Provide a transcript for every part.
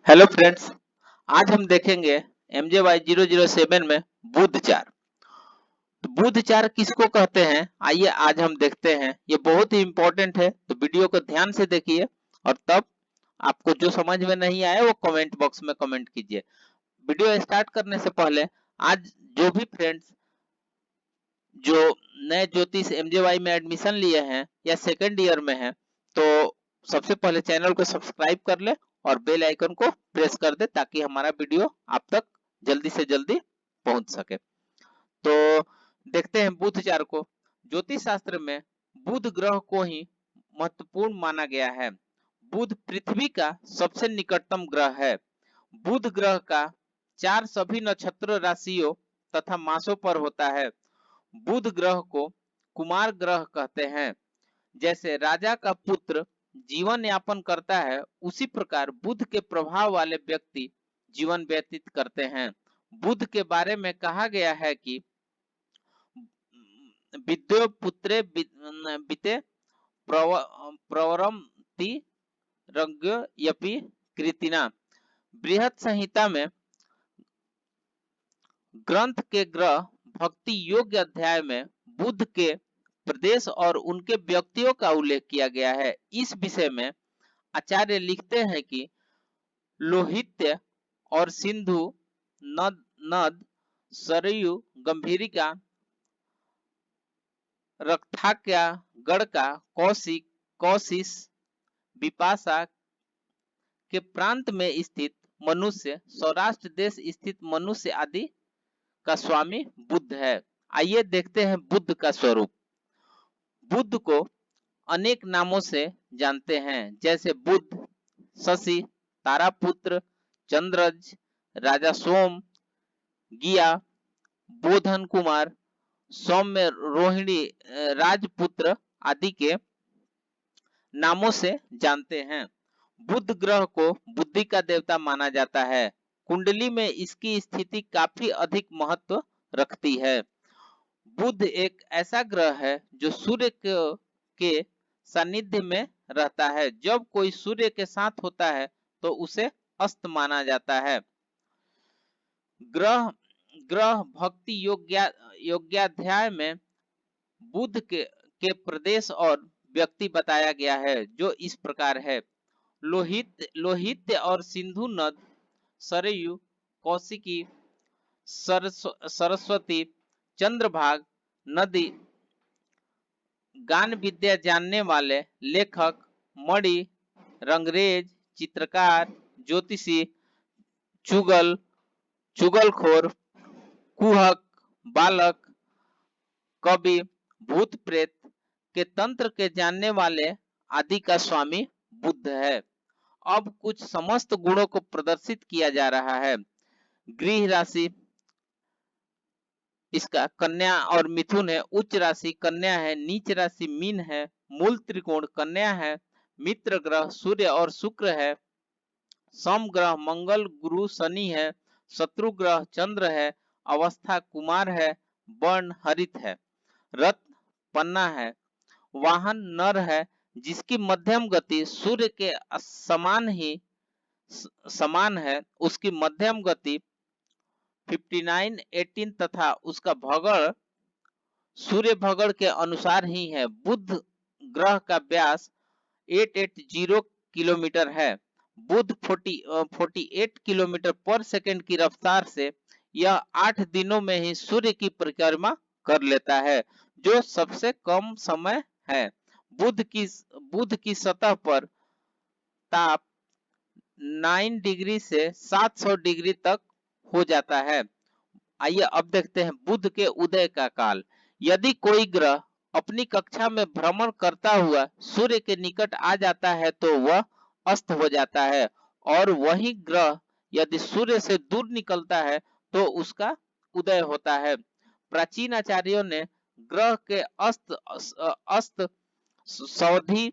Hello friends, आज हम देखेंगे MJY 007 में बुध चार। तो बुध चार किसको कहते हैं, आइए आज हम देखते हैं। ये बहुत ही इंपॉर्टेंट है, तो वीडियो को ध्यान से देखिए और तब आपको जो समझ में नहीं आए वो कमेंट बॉक्स में कमेंट कीजिए। वीडियो स्टार्ट करने से पहले आज जो भी फ्रेंड्स जो नए ज्योतिष MJY में एडमिशन लिए हैं या सेकेंड ईयर में हैं, तो सबसे पहले चैनल को सब्सक्राइब कर ले और बेल आइकन को प्रेस कर दे ताकि हमारा वीडियो आप तक जल्दी से जल्दी पहुंच सके। तो देखते हैं बुध चार को। ज्योतिष शास्त्र में बुध ग्रह को ही महत्वपूर्ण माना गया है। बुध पृथ्वी का सबसे निकटतम ग्रह है। बुध ग्रह का चार सभी नक्षत्र राशियों तथा मासों पर होता है। बुध ग्रह को कुमार ग्रह कहते हैं। जैसे राजा का पुत्र जीवन यापन करता है, उसी प्रकार बुध के प्रभाव वाले व्यक्ति जीवन व्यतीत करते हैं। बुध के बारे में कहा गया है कि विद्यो पुत्रे बीते प्रवरंति रज्ञो यपि कृतिना। बृहद संहिता में ग्रंथ के ग्रह भक्ति योग्य अध्याय में बुध के प्रदेश और उनके व्यक्तियों का उल्लेख किया गया है। इस विषय में आचार्य लिखते हैं कि लोहित्य और सिंधु नद नद सरयू गंभीरिका रक्थाक्या गड़का कौशिक कौशिश विपाशा के प्रांत में स्थित मनुष्य, सौराष्ट्र देश स्थित मनुष्य आदि का स्वामी बुध है। आइए देखते हैं बुध का स्वरूप। बुध को अनेक नामों से जानते हैं, जैसे बुध, शशि, तारापुत्र, चंद्रज, राजा सोम, गिया, बोधन कुमार, सौम्य, रोहिणी, राजपुत्र आदि के नामों से जानते हैं। बुध ग्रह को बुद्धि का देवता माना जाता है। कुंडली में इसकी स्थिति काफी अधिक महत्व रखती है। बुध एक ऐसा ग्रह है जो सूर्य के सानिध्य में रहता है। जब कोई सूर्य के साथ होता है तो उसे अस्त माना जाता है। ग्रह ग्रह भक्ति योग्याध्याय में बुध के प्रदेश और व्यक्ति बताया गया है, जो इस प्रकार है। लोहित्य और सिंधु नद, सरयू, कौशिकी, सरस्वती, चंद्रभाग नदी, गान विद्या जानने वाले, लेखक, मणि, रंगरेज, चित्रकार, ज्योतिषी, चुगलखोर, कुहक, बालक, कवि, भूत प्रेत के तंत्र के जानने वाले आदि का स्वामी बुध है। अब कुछ समस्त गुणों को प्रदर्शित किया जा रहा है। गृह राशि इसका कन्या और मिथुन है। उच्च राशि कन्या है, नीच राशि मीन है, मूल त्रिकोण कन्या है, मित्र ग्रह सूर्य और शुक्र है, सम ग्रह मंगल गुरु शनि है, शत्रु ग्रह चंद्र है, अवस्था कुमार है, वर्ण हरित है, रत्न पन्ना है, वाहन नर है जिसकी मध्यम गति सूर्य के समान है। उसकी मध्यम गति 59-18 तथा उसका भगड़ सूर्य भगड़ के अनुसार ही है। बुध ग्रह का व्यास 880 किलोमीटर है। बुध 48 किलोमीटर पर सेकंड की रफ्तार से यह 8 दिनों में ही सूर्य की परिक्रमा कर लेता है, जो सबसे कम समय है। बुध की सतह पर ताप 9 डिग्री से 700 डिग्री तक हो जाता है। आइए अब देखते हैं बुध के उदय का काल। यदि कोई ग्रह अपनी कक्षा में भ्रमण करता हुआ सूर्य के निकट आ जाता है तो वह अस्त हो जाता है, और वही ग्रह यदि सूर्य से दूर निकलता है तो उसका उदय होता है। प्राचीन आचार्यों ने ग्रह के अस्त सौधि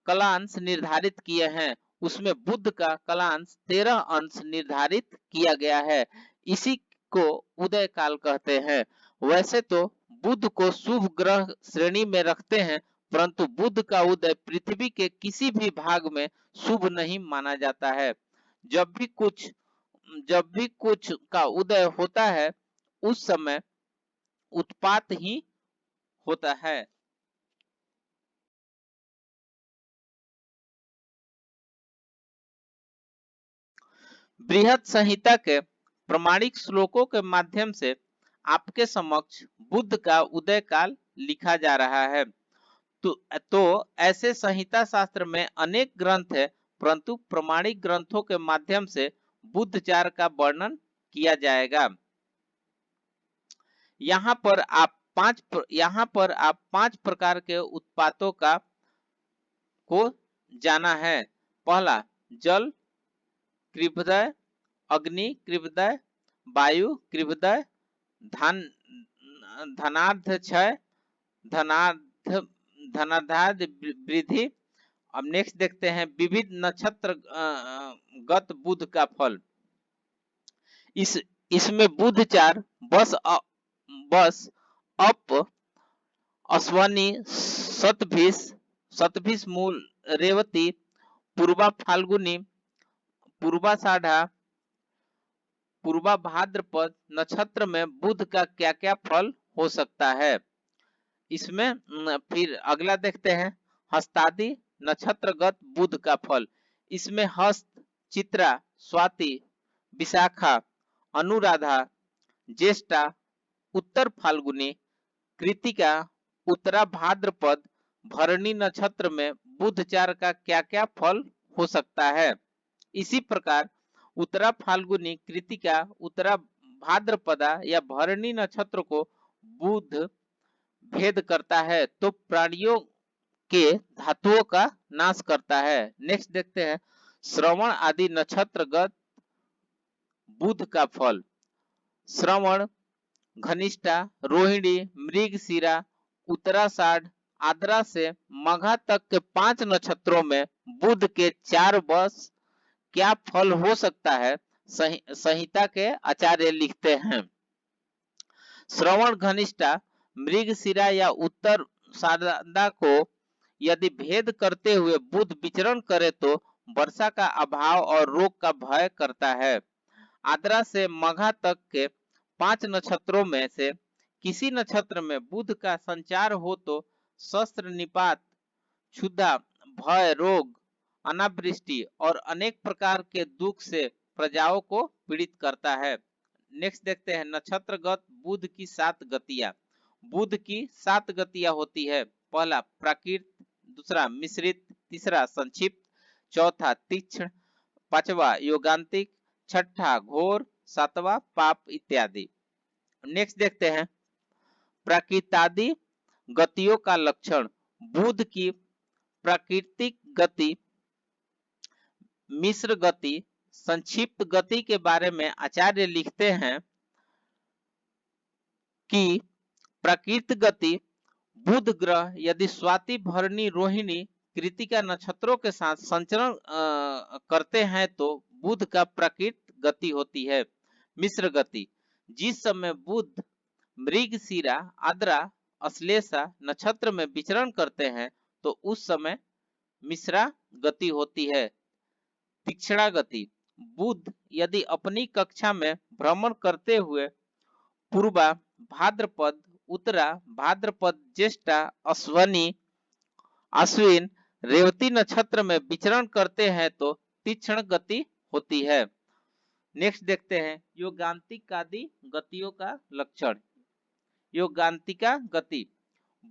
कलांश निर्धारित किए हैं। उसमें बुध का कलांश 13 अंश निर्धारित किया गया है। इसी को उदय काल कहते हैं। वैसे तो बुध को शुभ ग्रह श्रेणी में रखते हैं, परंतु बुध का उदय पृथ्वी के किसी भी भाग में शुभ नहीं माना जाता है। जब भी कुछ का उदय होता है उस समय उत्पात ही होता है। बृहद संहिता के प्रमाणिक श्लोकों के माध्यम से आपके समक्ष बुद्ध का उदय काल लिखा जा रहा है। तो ऐसे संहिता शास्त्र में अनेक ग्रंथ है, परंतु प्रमाणिक ग्रंथों के माध्यम से बुद्धचार का वर्णन किया जाएगा। यहाँ पर आप पांच प्रकार के उत्पातों को जाना है। पहला जल कृभदय, अग्नि कृभदय, वायु कृभदय, धन धनार्ध क्षय, धनार्ध धनार्ध वृद्धि। अब नेक्स्ट देखते हैं विविध नक्षत्र गत बुध का फल। इसमें बुधचार बस अप अश्वनी, शतभिष मूल, रेवती, पूर्वा फाल्गुनी, पूर्वाषाढ़ा, पूर्वा भाद्रपद नक्षत्र में बुध का क्या क्या फल हो सकता है। इसमें फिर अगला देखते हैं हस्तादि नक्षत्रगत बुध का फल। इसमें हस्त, चित्रा, स्वाति, विशाखा, अनुराधा, ज्येष्ठा, उत्तर फाल्गुनी, कृतिका, उत्तरा भाद्रपद, भरणी नक्षत्र में बुधचार का क्या क्या फल हो सकता है। इसी प्रकार उत्तरा फाल्गुनी, कृतिका, उत्तरा भाद्रपदा या भरणी नक्षत्र को बुध भेद करता है तो प्राणियों के धातुओं का नाश करता है। नेक्स्ट देखते हैं श्रवण आदि नक्षत्रगत बुध का फल। श्रवण, घनिष्ठा, रोहिणी, मृगशिरा, उत्तराषाढ़, आद्रा से मघा तक के 5 नक्षत्रों में बुध के 4 वर्ष क्या फल हो सकता है। संहिता के आचार्य लिखते हैं श्रवण, घनिष्ठा, मृगशिरा या उत्तराषाढ़ को यदि भेद करते हुए बुध विचरण करे तो वर्षा का अभाव और रोग का भय करता है। आद्रा से मघा तक के 5 नक्षत्रों में से किसी नक्षत्र में बुध का संचार हो तो शस्त्र निपात, क्षुधा, भय, रोग, अनावृष्टि और अनेक प्रकार के दुख से प्रजाओं को पीड़ित करता है। नेक्स्ट देखते हैं नक्षत्रगत बुध की 7 गतियां। बुध की 7 गतियां होती है। पहला प्राकृत, दूसरा मिश्रित, तीसरा संक्षिप्त, चौथा तीक्ष्ण, पांचवा योगांतिक, छठा घोर, सातवां पाप इत्यादि। नेक्स्ट देखते हैं प्राकृतादि गतियों का लक्षण। बुध की प्राकृतिक गति, मिश्र गति, संक्षिप्त गति के बारे में आचार्य लिखते हैं कि प्राकृत गति बुध ग्रह यदि स्वाति, भरणी, रोहिणी, कृतिका नक्षत्रों के साथ संचरण करते हैं तो बुध का प्राकृत गति होती है। मिश्र गति जिस समय बुध मृगशिरा, आद्रा, अश्लेषा नक्षत्र में विचरण करते हैं तो उस समय मिश्रा गति होती है। तीक्ष्णा गति बुध यदि अपनी कक्षा में भ्रमण करते हुए पूर्वा भाद्रपद, उत्तरा भाद्रपद, ज्येष्ठा, अश्वनी, अश्विन, रेवती नक्षत्र में विचरण करते हैं तो तीक्ष्ण गति होती है। नेक्स्ट देखते हैं योगांतिक आदि गतियों का लक्षण। योगांतिका गति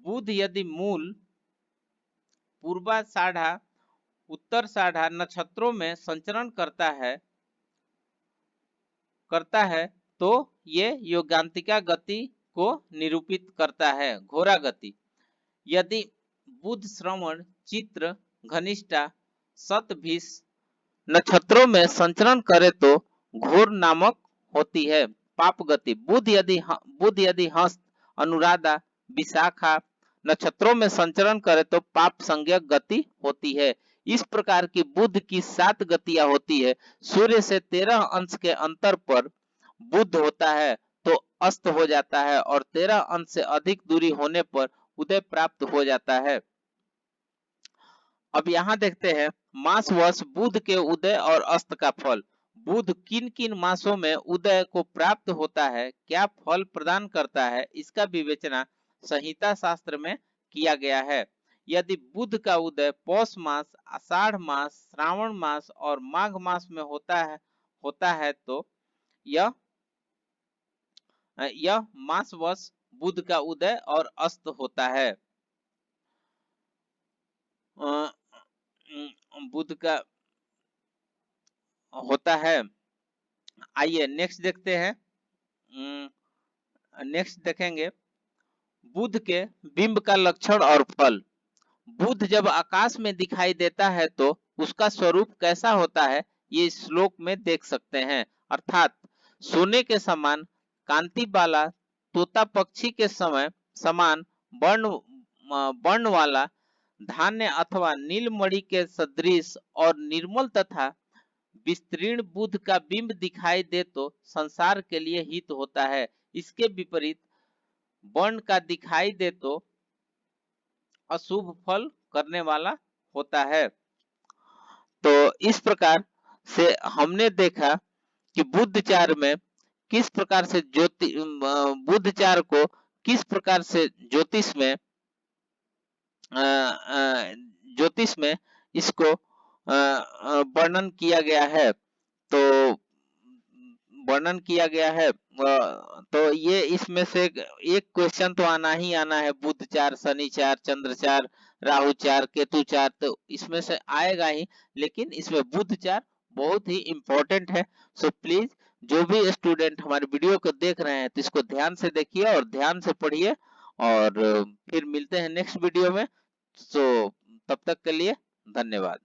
बुध यदि मूल, पूर्वाषाढ़ा, उत्तराषाढ़ा नक्षत्रों में संचरण करता है तो ये योगांतिका गति को निरूपित करता है। घोरा गति यदि बुध श्रवण, चित्र, घनिष्ठा, शतभिष नक्षत्रों में संचरण करे तो घोर नामक होती है। पाप गति बुध यदि हस्त, अनुराधा, विशाखा नक्षत्रों में संचरण करे तो पाप संज्ञक गति होती है। इस प्रकार की बुध की 7 गतियां होती है। सूर्य से 13 अंश के अंतर पर बुध होता है तो अस्त हो जाता है और 13 अंश से अधिक दूरी होने पर उदय प्राप्त हो जाता है। अब यहाँ देखते हैं मास वर्ष बुध के उदय और अस्त का फल। बुध किन किन मासों में उदय को प्राप्त होता है, क्या फल प्रदान करता है, इसका विवेचना संहिता शास्त्र में किया गया है। यदि बुध का उदय पौष मास, आषाढ़ मास, श्रावण मास और माघ मास में होता है तो यह मास वर्ष बुध का उदय और अस्त होता है। बुध का होता है। आइए नेक्स्ट देखते हैं। नेक्स्ट देखेंगे बुध के बिंब का लक्षण और फल। बुध जब आकाश में दिखाई देता है तो उसका स्वरूप कैसा होता है, ये श्लोक में देख सकते हैं। अर्थात सोने के समान कांति वाला, तोता पक्षी के समान वर्ण वाला, धान्य अथवा नीलमणि के सदृश और निर्मल तथा विस्तीर्ण बुध का बिंब दिखाई दे तो संसार के लिए हित होता है। इसके विपरीत वर्ण का दिखाई दे तो अशुभ फल करने वाला होता है। तो इस प्रकार से हमने देखा कि बुधचार में किस प्रकार से बुधचार को किस प्रकार से ज्योतिष में इसको वर्णन किया गया है। तो वर्णन किया गया है, तो ये इसमें से एक क्वेश्चन तो आना ही आना है। बुध चार, शनि चार, चंद्र चार, राहु चार, केतु चार, तो इसमें से आएगा ही, लेकिन इसमें बुध चार बहुत ही इंपॉर्टेंट है। सो प्लीज जो भी स्टूडेंट हमारे वीडियो को देख रहे हैं तो इसको ध्यान से देखिए और ध्यान से पढ़िए, और फिर मिलते हैं नेक्स्ट वीडियो में। सो तब तक के लिए धन्यवाद।